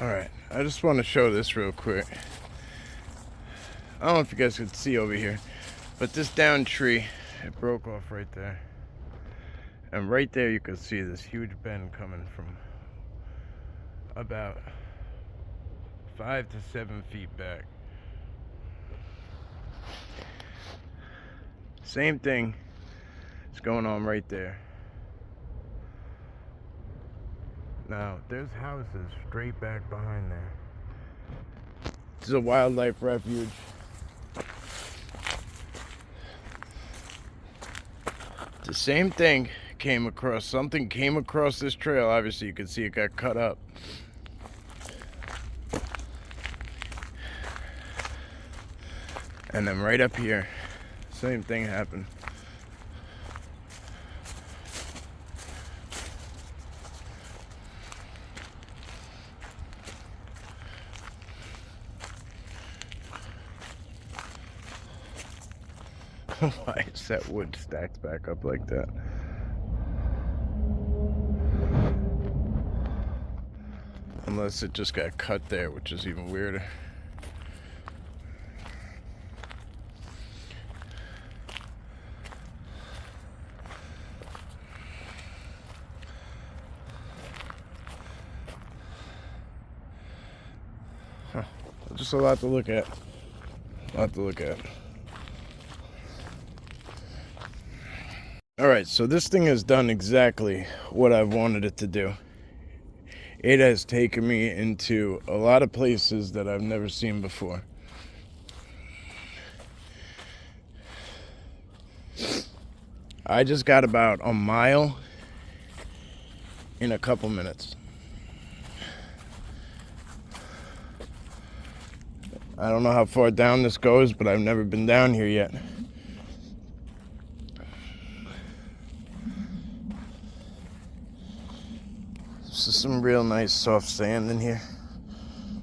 Alright, I just want to show this real quick. I don't know if you guys can see over here, but this down tree, it broke off right there. And right there you can see this huge bend coming from about 5 to 7 feet back. Same thing is going on right there. Now, there's houses straight back behind there. This is a wildlife refuge. The same thing something came across this trail. Obviously, you can see it got cut up. And then right up here, same thing happened. Why is that wood stacked back up like that? Unless it just got cut there, which is even weirder. Huh. Just a lot to look at. Alright, so this thing has done exactly what I've wanted it to do. It has taken me into a lot of places that I've never seen before. I just got about a mile in a couple minutes. I don't know how far down this goes, but I've never been down here yet. This is some real nice soft sand in here.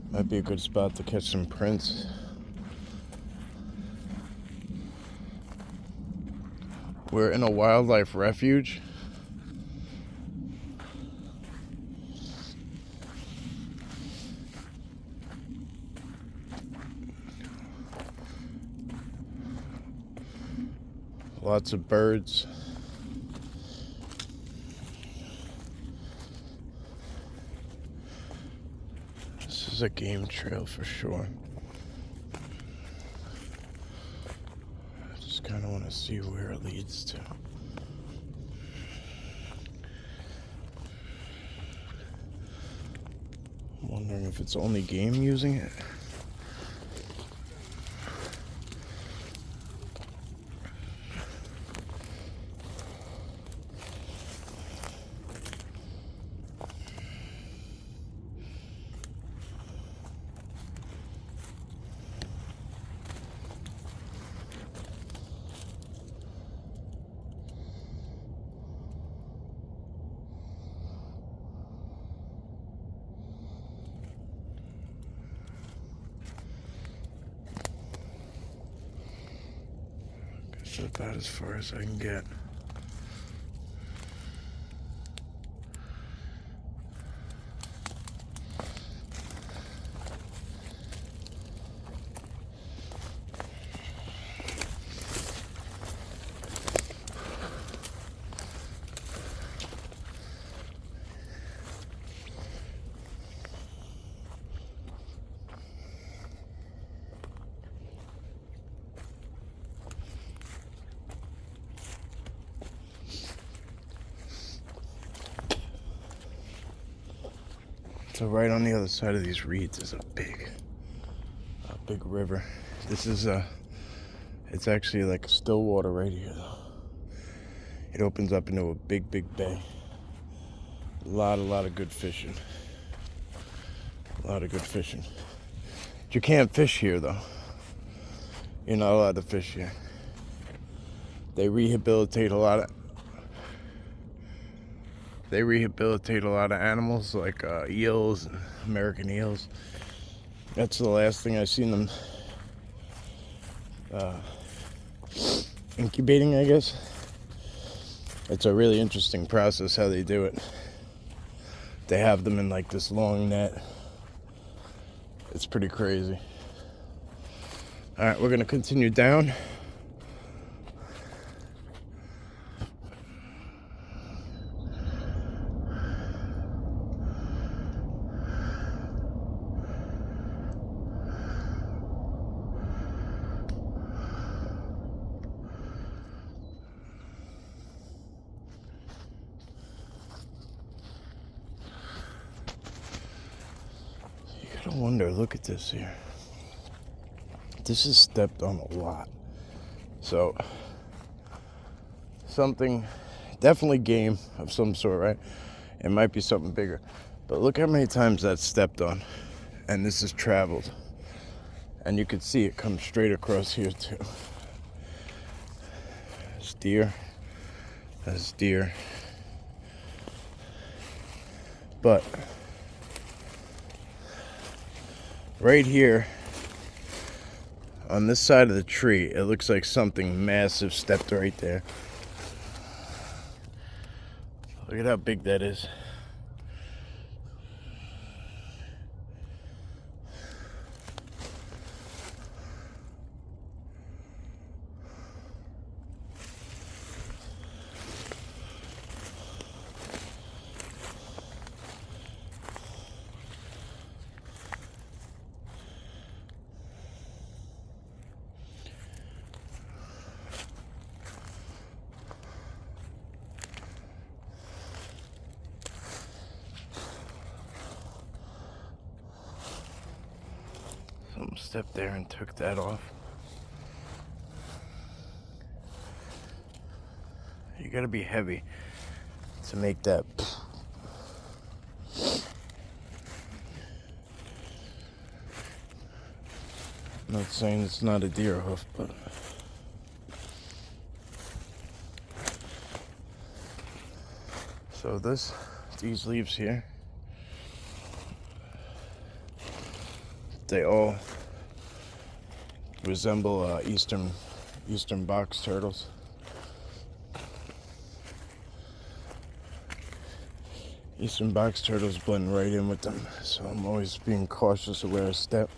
Might be a good spot to catch some prints. We're in a wildlife refuge. Lots of birds. This is a game trail for sure. I just kind of want to see where it leads to. I'm wondering if it's only game using it. That's about as far as I can get. So right on the other side of these reeds is a big river. This is it's actually like still water right here though. It opens up into a big bay. A lot of good fishing. But you can't fish here though. You're not allowed to fish here. They rehabilitate a lot of animals like eels and American eels. That's the last thing I've seen them incubating, I guess. It's a really interesting process how they do it. They have them in like this long net It's pretty crazy. All right, we're gonna continue down. You gotta wonder, look at this here. This is stepped on a lot. So, something, definitely game of some sort, right? It might be something bigger. But look how many times that's stepped on. And this is traveled. And you can see it come straight across here too. There's deer. That's deer. But right here, on this side of the tree, it looks like something massive stepped right there. Look at how big that is. Something stepped there and took that off. You gotta be heavy to make that. I'm not saying it's not a deer hoof, but so these leaves here, they all resemble eastern box turtles. Eastern box turtles blend right in with them, so I'm always being cautious of where I step.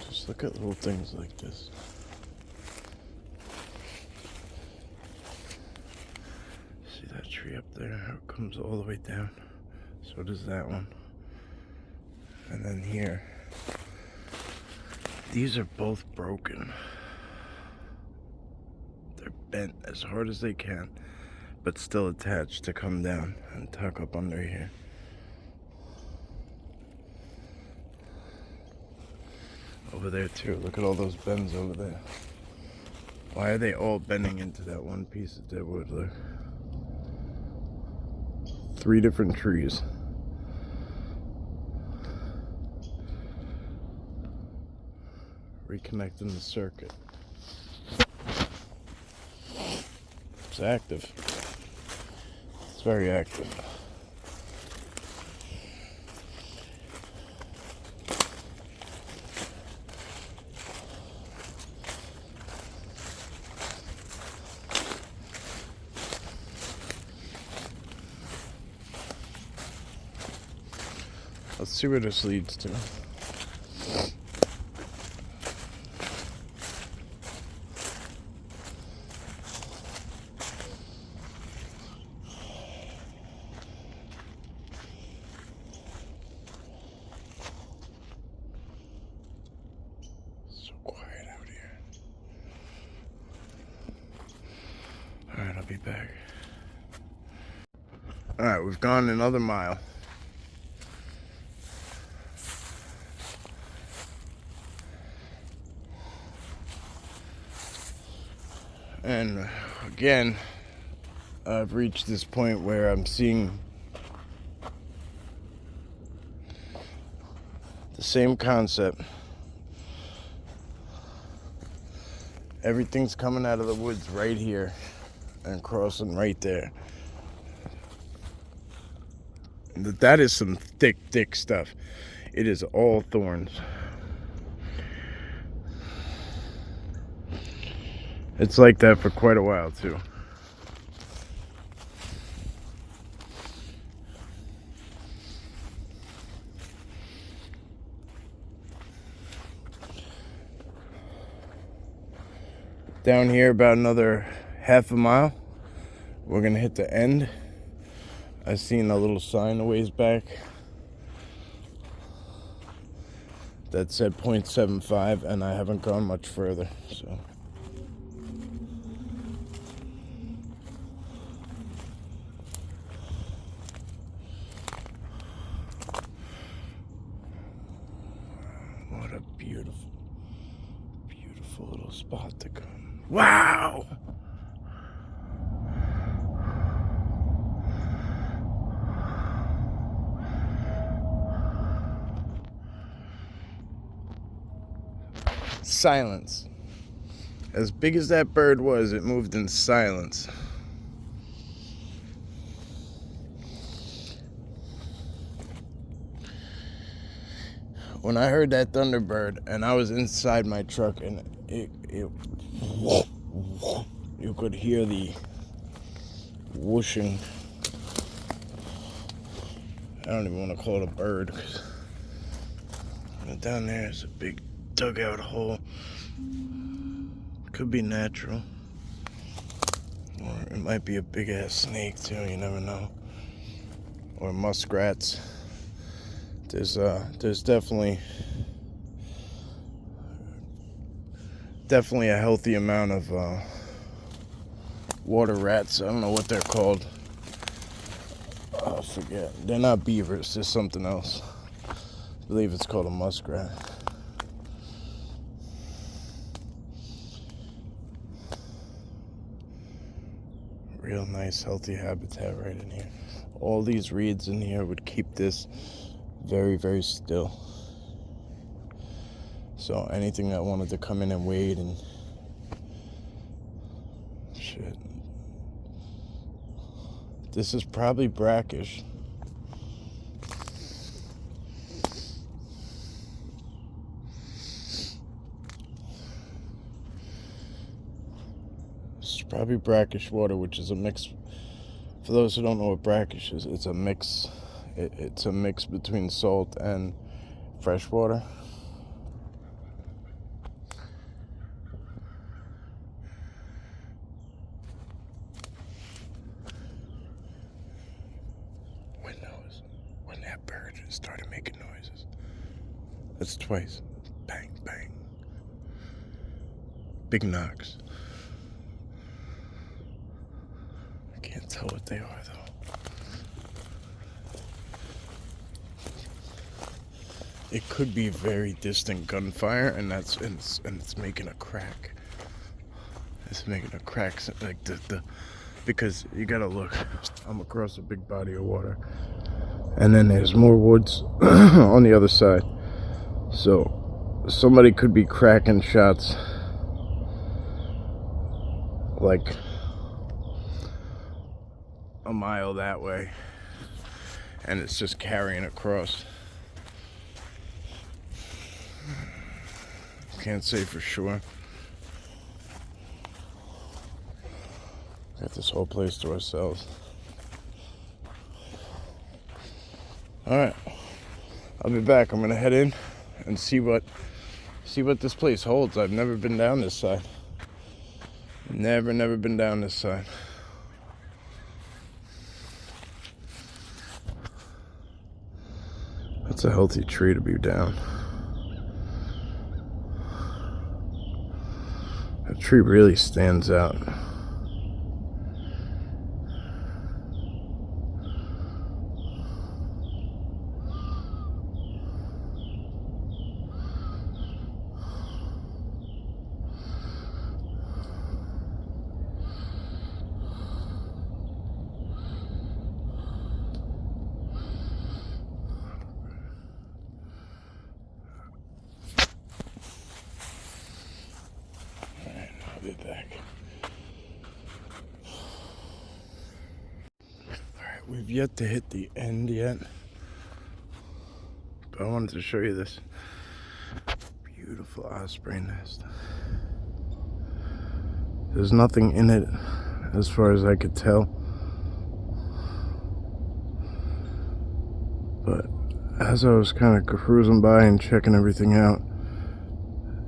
Just look at little things like this. See that tree up there? How it comes all the way down. So does that one. And then here. These are both broken. They're bent as hard as they can, but still attached to come down and tuck up under here. Over there too, look at all those bends over there. Why are they all bending into that one piece of dead wood? Look. 3 different trees. Reconnecting the circuit. It's active. It's very active. Let's see where this leads to. So quiet out here. Alright, I'll be back. Alright, we've gone another mile. And again, I've reached this point where I'm seeing the same concept. Everything's coming out of the woods right here and crossing right there. That is some thick stuff. It is all thorns. It's like that for quite a while too. Down here about another half a mile, we're gonna hit the end. I seen a little sign a ways back that said 0.75, and I haven't gone much further, so. What a beautiful little spot to come. Wow! Silence. As big as that bird was, it moved in silence. When I heard that thunderbird and I was inside my truck and you could hear the whooshing. I don't even want to call it a bird. Down there is a big dugout hole. Could be natural. Or it might be a big ass snake too, you never know. Or muskrats. There's definitely a healthy amount of water rats. I don't know what they're called. I forget. They're not beavers, there's something else. I believe it's called a muskrat. Real nice, healthy habitat right in here. All these reeds in here would keep this very, very still. So anything that wanted to come in and wade and shit. This is probably brackish. This is probably brackish water, which is a mix. For those who don't know what brackish is, it's a mix. It's a mix between salt and fresh water. When that bird started making noises. That's twice. Bang, bang. Big knocks. I can't tell what they are though. It could be very distant gunfire, and it's making a crack. It's making a crack, like because you gotta look. I'm across a big body of water, and then there's more woods on the other side. So somebody could be cracking shots like a mile that way, and it's just carrying across. Can't say for sure. Got this whole place to ourselves. Alright, I'll be back. I'm gonna head in and see what this place holds. I've never been down this side. Never been down this side. That's a healthy tree to be down. That tree really stands out. I'll be back. Alright, we've yet to hit the end yet. But I wanted to show you this beautiful osprey nest. There's nothing in it as far as I could tell. But as I was kind of cruising by and checking everything out,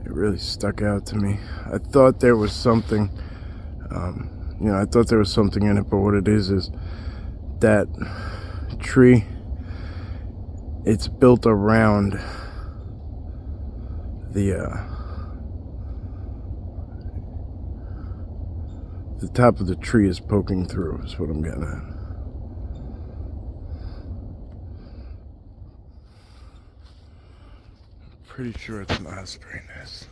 it really stuck out to me. I thought there was something, I thought there was something in it, but what it is that tree, it's built around the top of the tree is poking through, is what I'm getting at. Pretty sure it's an osprey nest.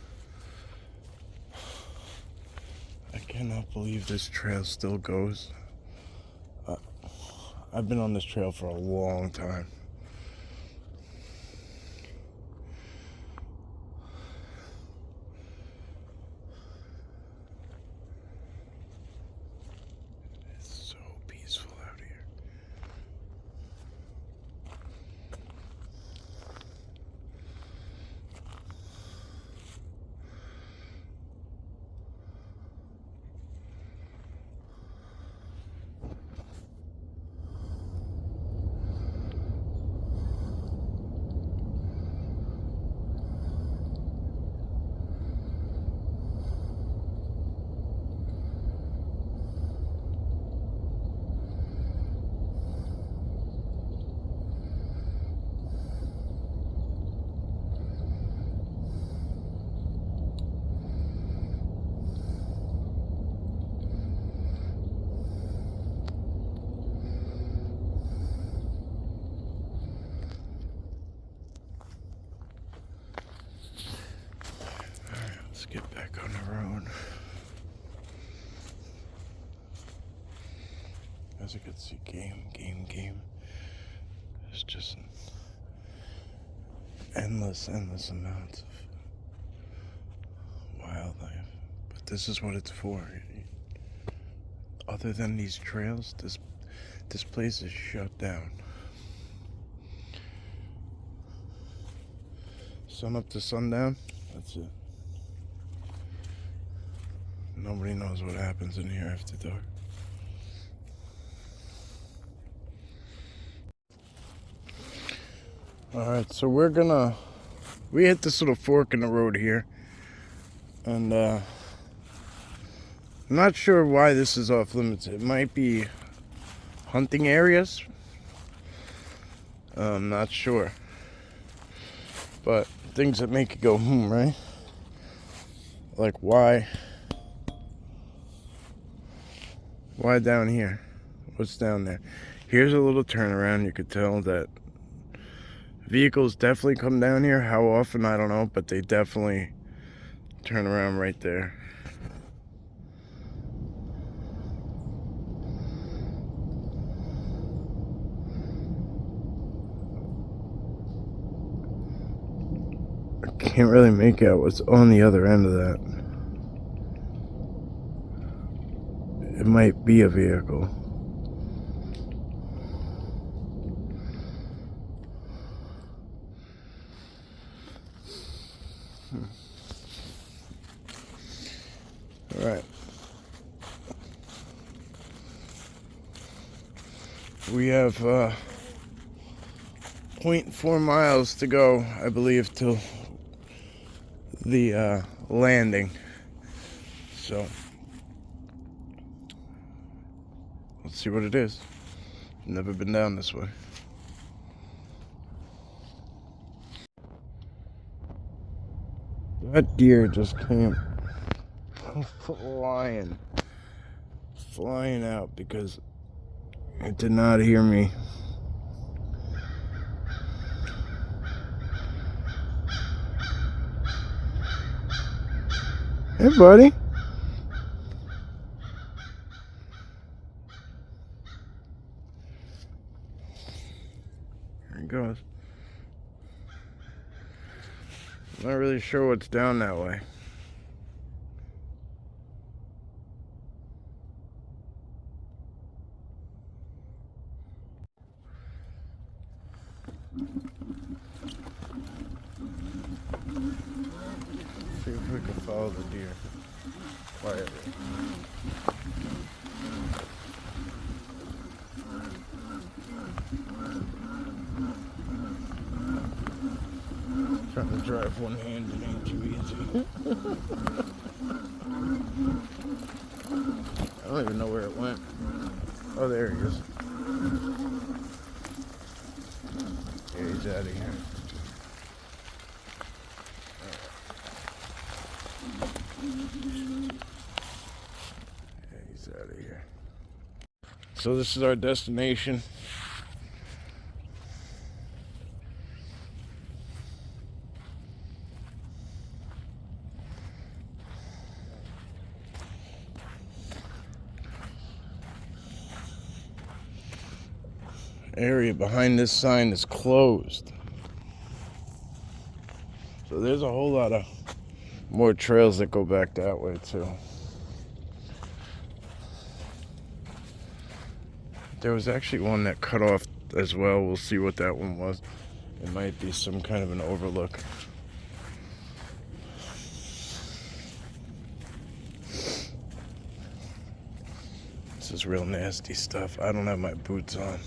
I cannot believe this trail still goes. I've been on this trail for a long time. It's so peaceful out here. Let's get back on the road. As you can see, game. There's just endless amounts of wildlife. But this is what it's for. Other than these trails, this place is shut down. Sun up to sundown, that's it. Nobody knows what happens in here after dark. Alright, so we hit this little fork in the road here. And I'm not sure why this is off limits. It might be hunting areas. I'm not sure. But things that make you go, right? Like why down here? What's down there? Here's a little turnaround. You could tell that vehicles definitely come down here. How often, I don't know, but they definitely turn around right there. I can't really make out what's on the other end of that. It might be a vehicle. All right. We have 0.4 miles to go, I believe, till the landing. So let's see what it is. Never been down this way. That deer just came flying out because it did not hear me. Hey, buddy. There he goes. I'm not really sure what's down that way. follow the deer quietly. Trying to drive one hand, it ain't too easy. I don't even know where it went. Oh, there he is. Yeah, he's out of here. Yeah, he's out of here. So this is our destination. Area behind this sign is closed. So there's a whole lot of more trails that go back that way too. There was actually one that cut off as well. We'll see what that one was. It might be some kind of an overlook. This is real nasty stuff. I don't have my boots on,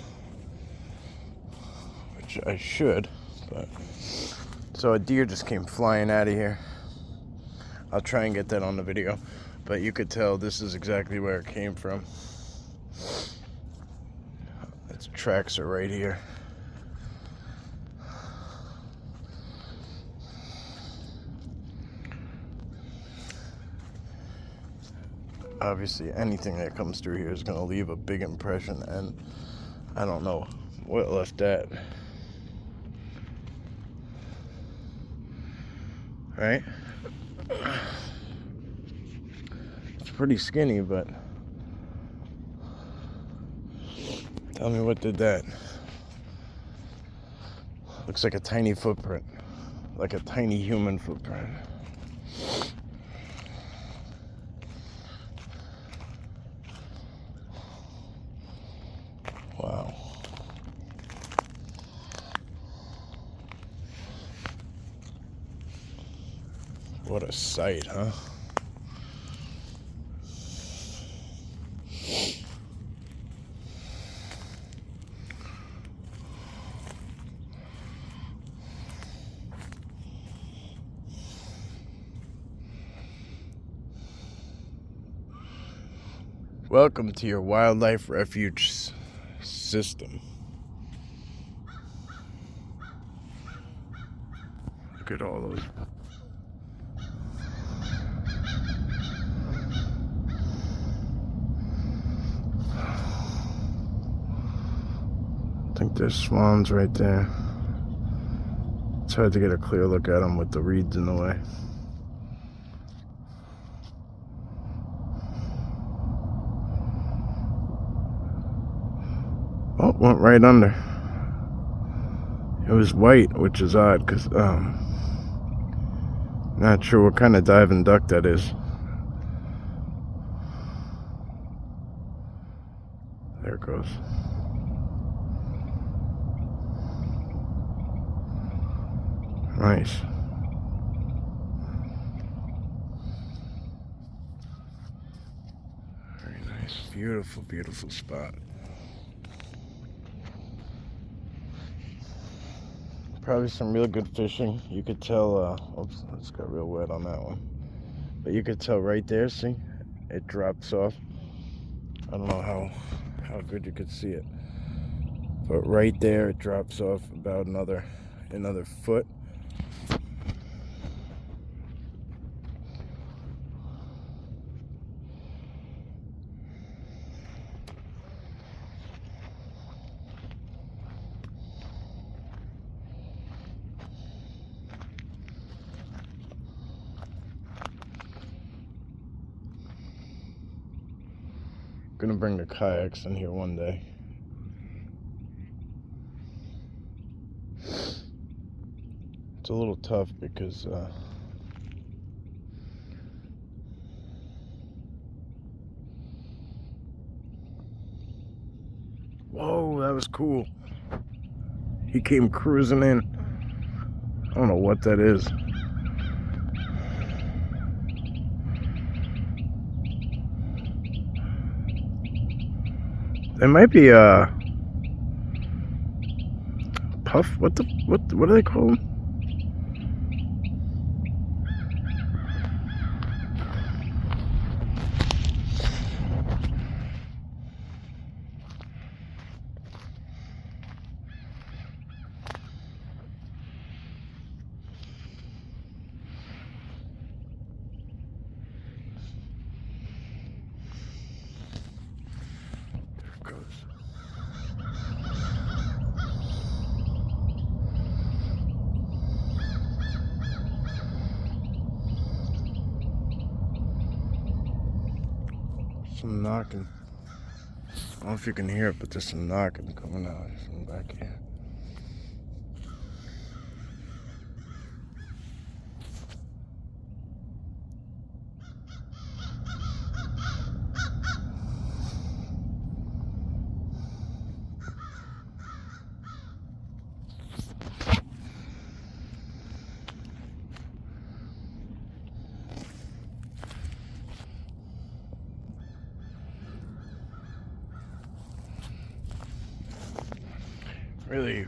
which I should, but... So a deer just came flying out of here. I'll try and get that on the video, but you could tell this is exactly where it came from. Its tracks are right here. Obviously, anything that comes through here is going to leave a big impression, and I don't know what left that. Right? It's pretty skinny, but tell me what did that. Looks like a tiny footprint, like a tiny human footprint. Wow. What a sight, huh? Welcome to your wildlife refuge system. Look at all those. I think there's swans right there. It's hard to get a clear look at them with the reeds in the way. Oh, went right under. It was white, which is odd, because not sure what kind of diving duck that is. There it goes. Nice. Very nice. Beautiful, beautiful spot. Probably some real good fishing. You could tell, oops, it's got real wet on that one. But you could tell right there, see? It drops off. I don't know how good you could see it. But right there, it drops off about another foot. Gonna bring the kayaks in here one day. It's a little tough because whoa, that was cool. He came cruising in. I don't know what that is. There might be puff. What do they call them? Some knocking. I don't know if you can hear it, but there's some knocking coming out from back here.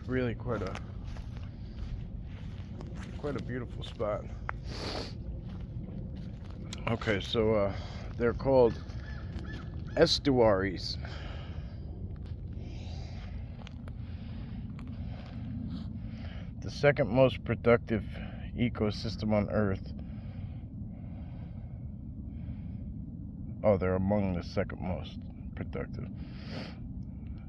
Really quite a beautiful spot. Okay, so they're called estuaries. The second most productive ecosystem on Earth. Oh, they're among the second most productive.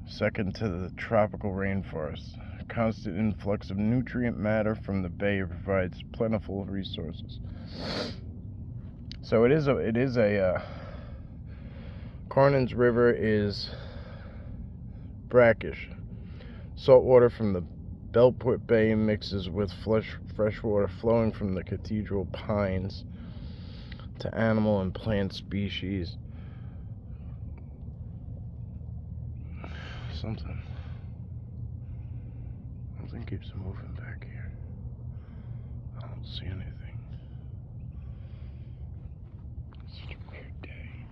Second to the tropical rainforest. A constant influx of nutrient matter from the bay provides plentiful resources. So it is a Carnan's River is brackish. Salt water from the Belport Bay mixes with fresh water flowing from the cathedral pines to animal and plant species. Something keeps moving back here. I don't see anything. It's such a weird day.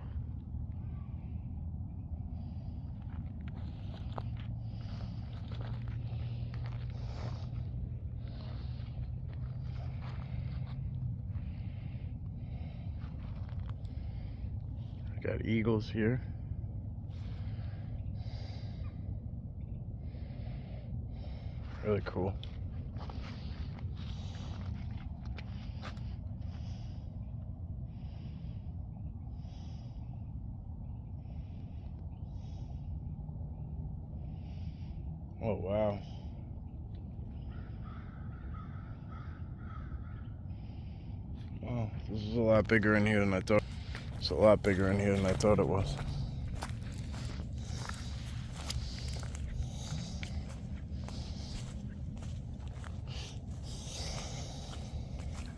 Got eagles here. Really cool. Oh wow. Wow, this is a lot bigger in here than I thought. It's a lot bigger in here than I thought it was.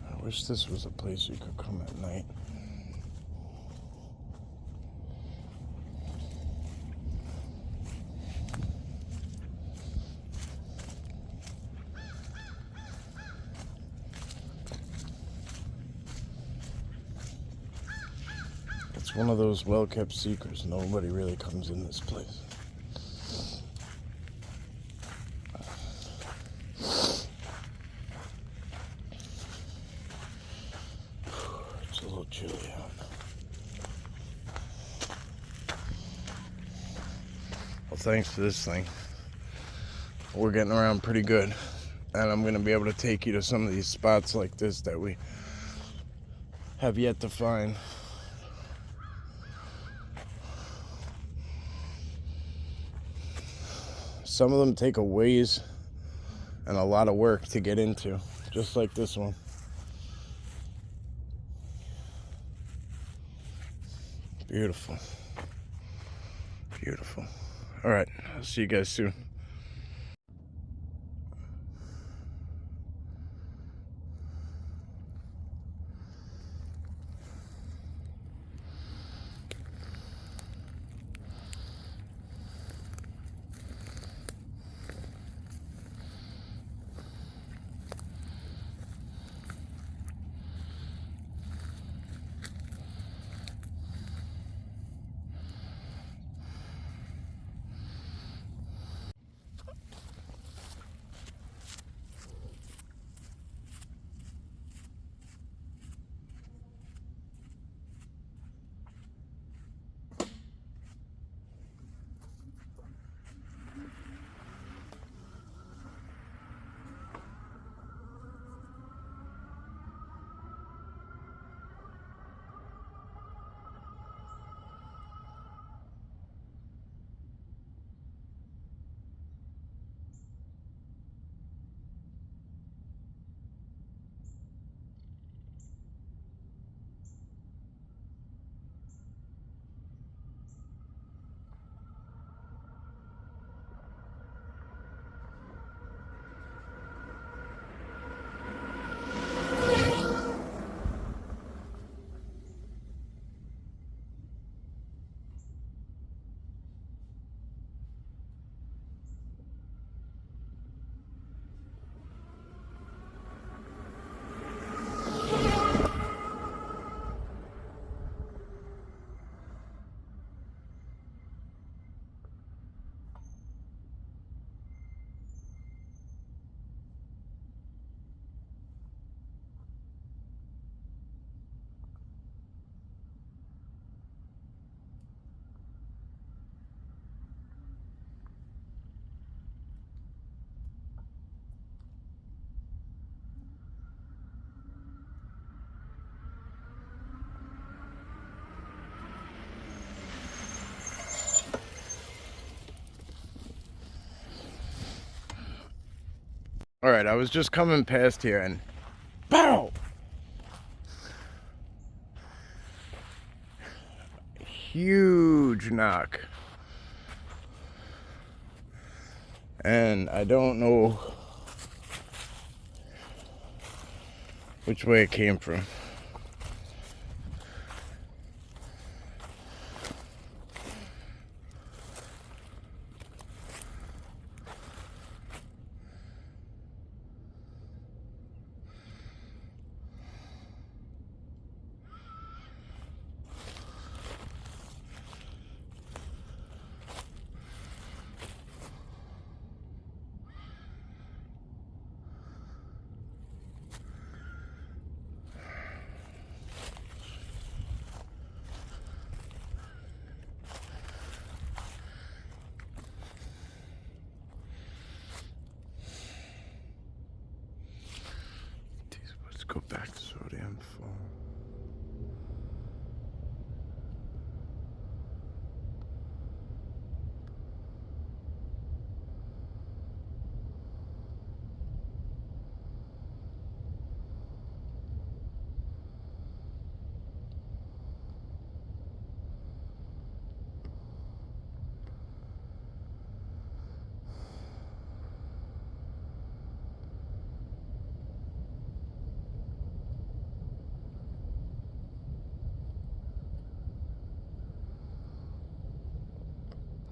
I wish this was a place you could come at night. It's one of those well-kept secrets. Nobody really comes in this place. It's a little chilly out. Well, thanks to this thing, we're getting around pretty good. And I'm going to be able to take you to some of these spots like this that we have yet to find. Some of them take a ways and a lot of work to get into, just like this one. Beautiful. Beautiful. All right, I'll see you guys soon. Alright, I was just coming past here and BOW! Huge knock. And I don't know which way it came from. Let's go back to Sodium Fall.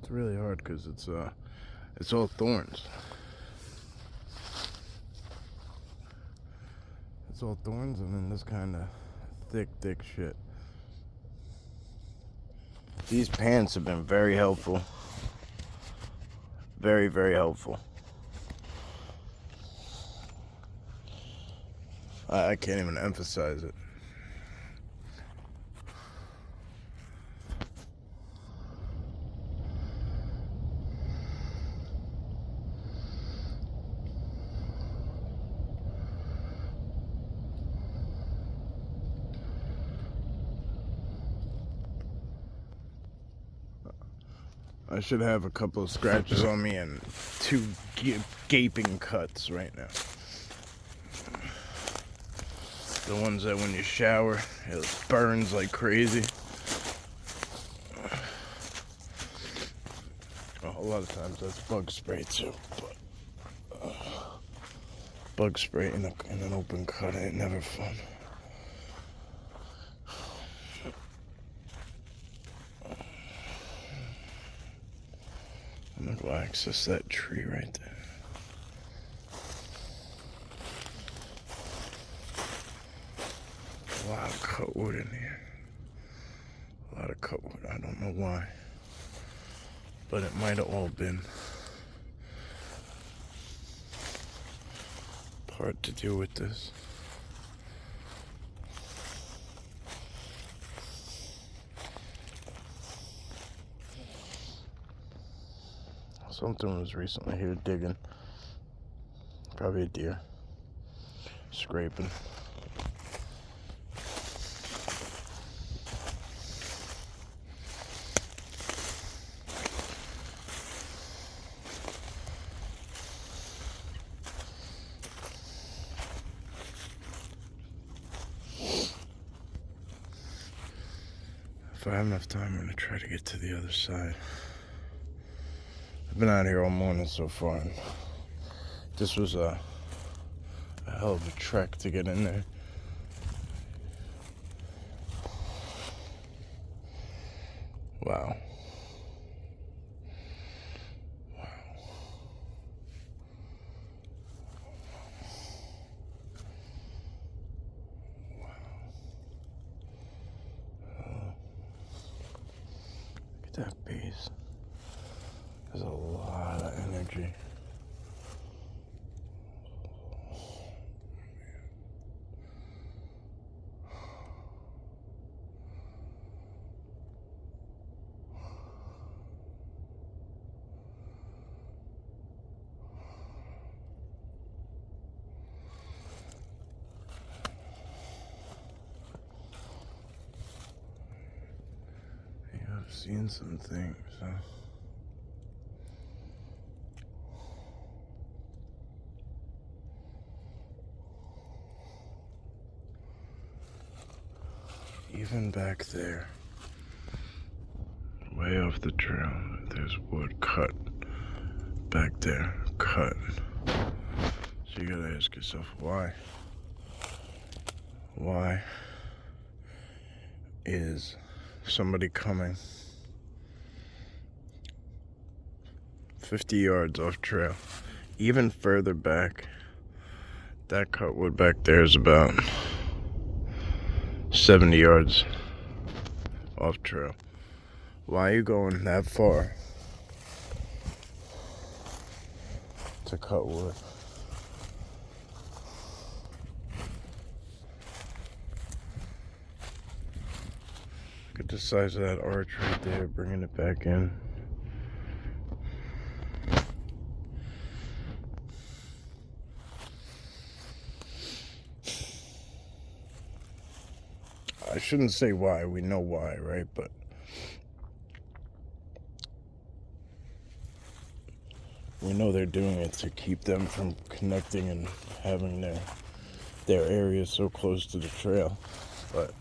It's really hard because it's all thorns. It's all thorns and then this kind of thick shit. These pants have been very helpful. Very, very helpful. I can't even emphasize it. I should have a couple of scratches on me and 2 gaping cuts right now. The ones that when you shower, it burns like crazy. A lot of times that's bug spray too, but bug spray in an open cut ain't never fun. I'm gonna go access that tree right there. A lot of cutwood in here. A lot of cutwood. I don't know why. But it might have all been part to do with this. Something was recently here digging. Probably a deer. Scraping. If I have enough time, I'm gonna try to get to the other side. I've been out here all morning so far, and this was a hell of a trek to get in there. Wow. Look at that base. There's a lot of energy. Yeah, I've seen some things, huh? even back there, way off the trail, there's wood cut back there, cut. So you gotta ask yourself, why? Why is somebody coming 50 yards off trail, even further back? That cut wood back there is about 70 yards off trail. Why are you going that far to cut wood? Look at the size of that arch right there, bringing it back in. I shouldn't say why, we know why, right? But we know they're doing it to keep them from connecting and having their area so close to the trail. But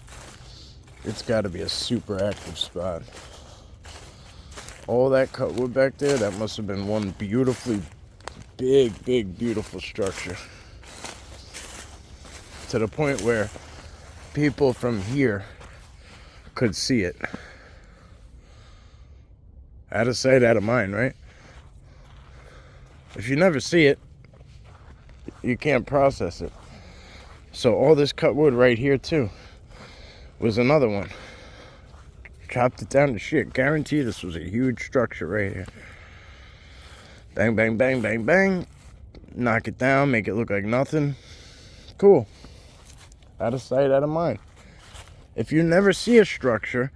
it's got to be a super active spot. All that cut wood back there, that must have been one beautifully big, beautiful structure. To the point where people from here could see it. Out of sight, out of mind, right? If you never see it, you can't process it. So all this cut wood right here too was another one. Chopped it down to shit. Guarantee this was a huge structure right here. Bang, bang, bang, bang, bang. Knock it down, make it look like nothing. Cool. Out of sight, out of mind. If you never see a structure,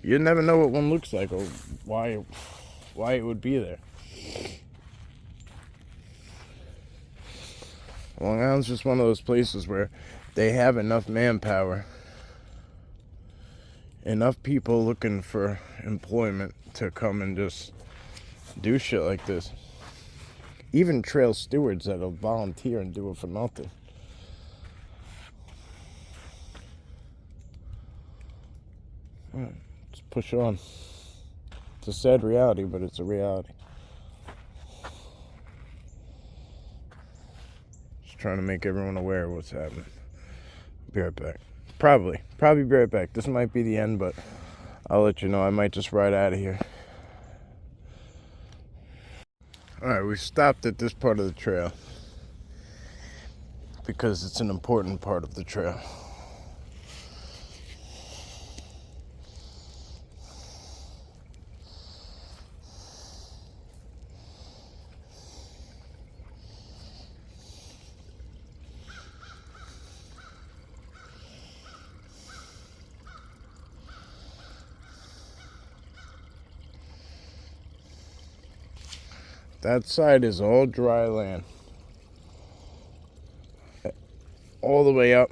you never know what one looks like or why it would be there. Long Island's just one of those places where they have enough manpower, enough people looking for employment to come and just do shit like this. Even trail stewards that'll volunteer and do it for nothing. Let's push on. It's a sad reality, but it's a reality. Just trying to make everyone aware of what's happening. Be right back. Probably be right back. This might be the end, but I'll let you know. I might just ride out of here. Alright, we stopped at this part of the trail because it's an important part of the trail. That side is all dry land. All the way up,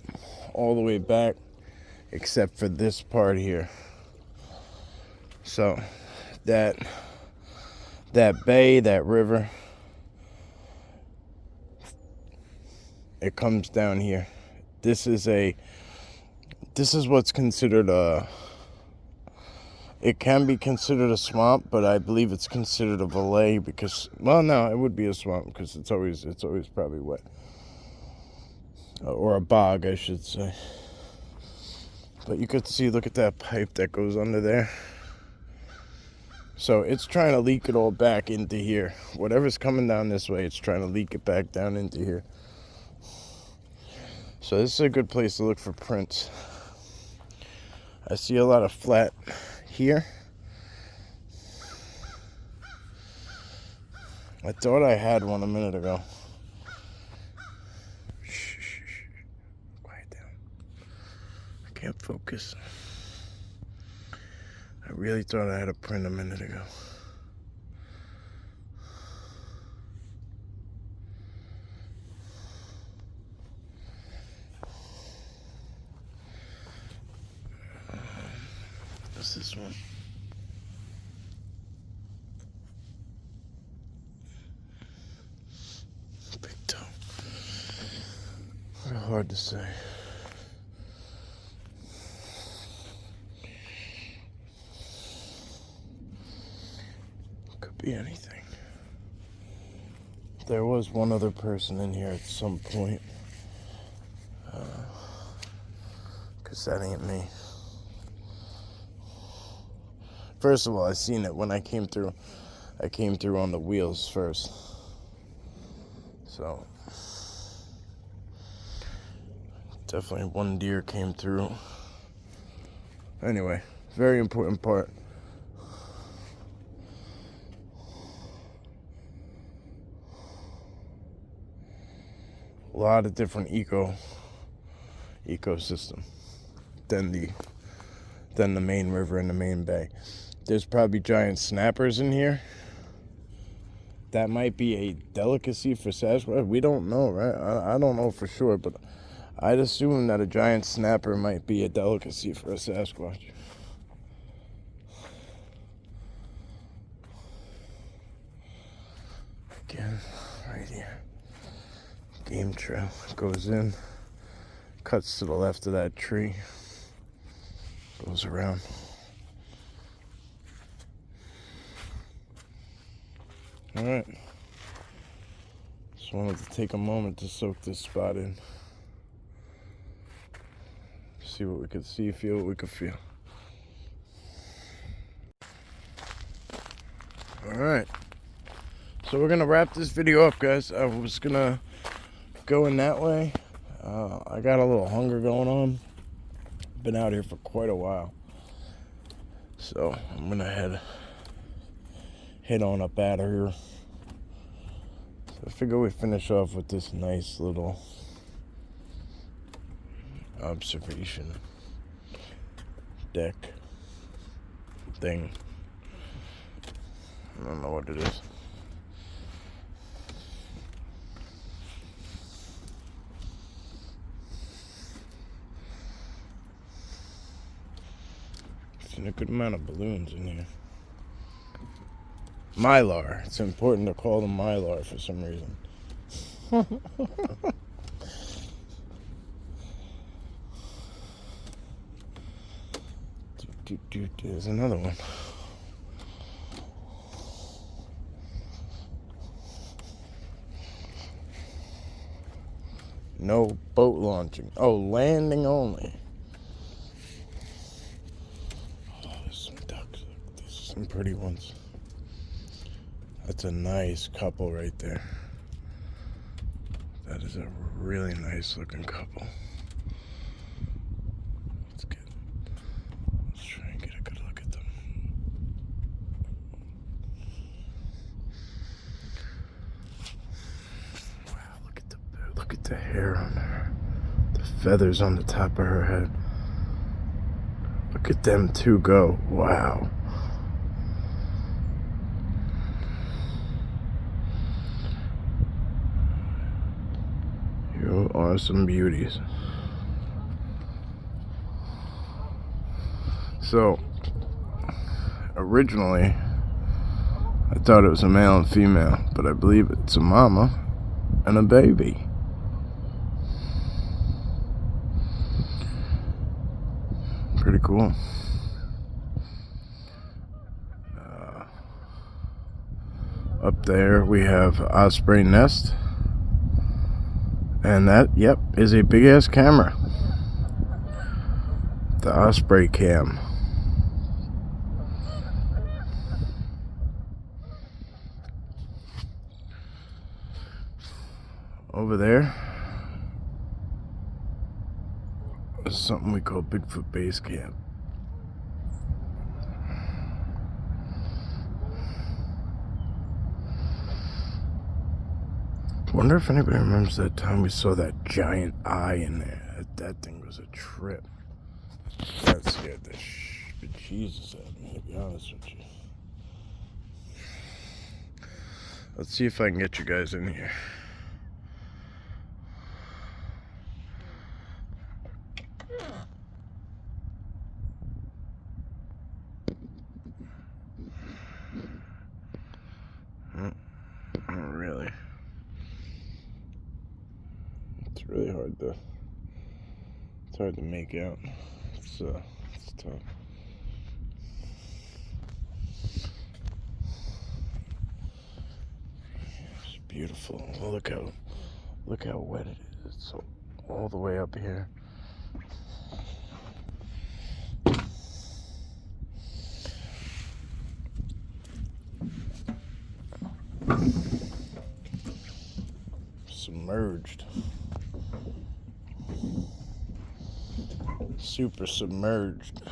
all the way back, except for this part here. So, that bay, that river, it comes down here. This is what's considered it can be considered a swamp, but I believe it's considered a valley because, well, no, it would be a swamp because it's always probably wet. Or a bog, I should say. But you could see, look at that pipe that goes under there. So it's trying to leak it all back into here. Whatever's coming down this way, it's trying to leak it back down into here. So this is a good place to look for prints. I see a lot of flat here. I thought I had one a minute ago. Shh. Quiet down. I can't focus. I really thought I had a print a minute ago. What's this one? Big toe. Hard to say. be anything. There was one other person in here at some point. 'Cause that ain't me. First of all, I seen it when I came through. I came through on the wheels first. So, definitely one deer came through. Anyway, very important part. A lot of different ecosystem than the main river and the main bay. There's probably giant snappers in here. That might be a delicacy for Sasquatch. We don't know, right? I don't know for sure, but I'd assume that a giant snapper might be a delicacy for a Sasquatch. Again, right here. Game trail goes in, cuts to the left of that tree, goes around. Alright. Just wanted to take a moment to soak this spot in. See what we could see, feel what we could feel. Alright. So we're gonna wrap this video up, guys. I was gonna go in that way. I got a little hunger going on. Been out here for quite a while. So I'm gonna head on up out of here. So I figure we finish off with this nice little observation deck thing. I don't know what it is. Seen a good amount of balloons in here. Mylar. It's important to call them Mylar for some reason. There's another one. No boat launching. Oh, landing only. Oh, there's some ducks. There's some pretty ones. That's a nice couple right there. That is a really nice looking couple. Let's try and get a good look at them. Wow, look at the hair on her. The feathers on the top of her head. Look at them two go. Wow. You are some beauties. So, originally, I thought it was a male and female, but I believe it's a mama and a baby. Pretty cool. Up there we have osprey nest. And that, yep, is a big ass camera. The Osprey cam. Over there is something we call Bigfoot Base Camp. Wonder if anybody remembers that time we saw that giant eye in there. That thing was a trip. That scared the bejesus out of me, to be honest with you. Let's see if I can get you guys in here. Not really. It's really hard to. It's hard to make out. It's tough. beautiful. Well, look how wet it is. It's all the way up here. Submerged. Super submerged.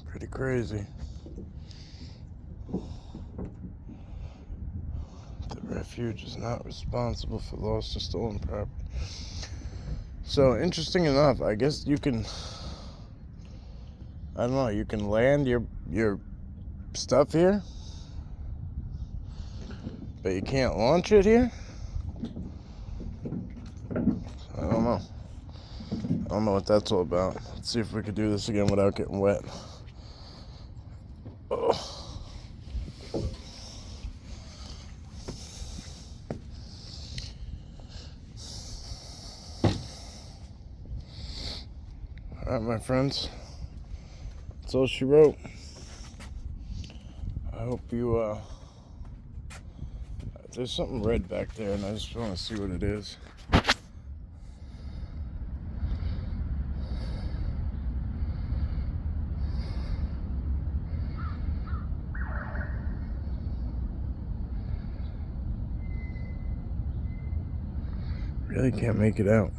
Pretty crazy. The Refuge is not responsible for lost or stolen property. So, interesting enough, I guess you can, I don't know, you can land your stuff here, but you can't launch it here? I don't know. I don't know what that's all about. Let's see if we could do this again without getting wet. Oh. Alright, my friends. That's all she wrote. I hope you, there's something red back there, and I just want to see what it is. Really can't make it out.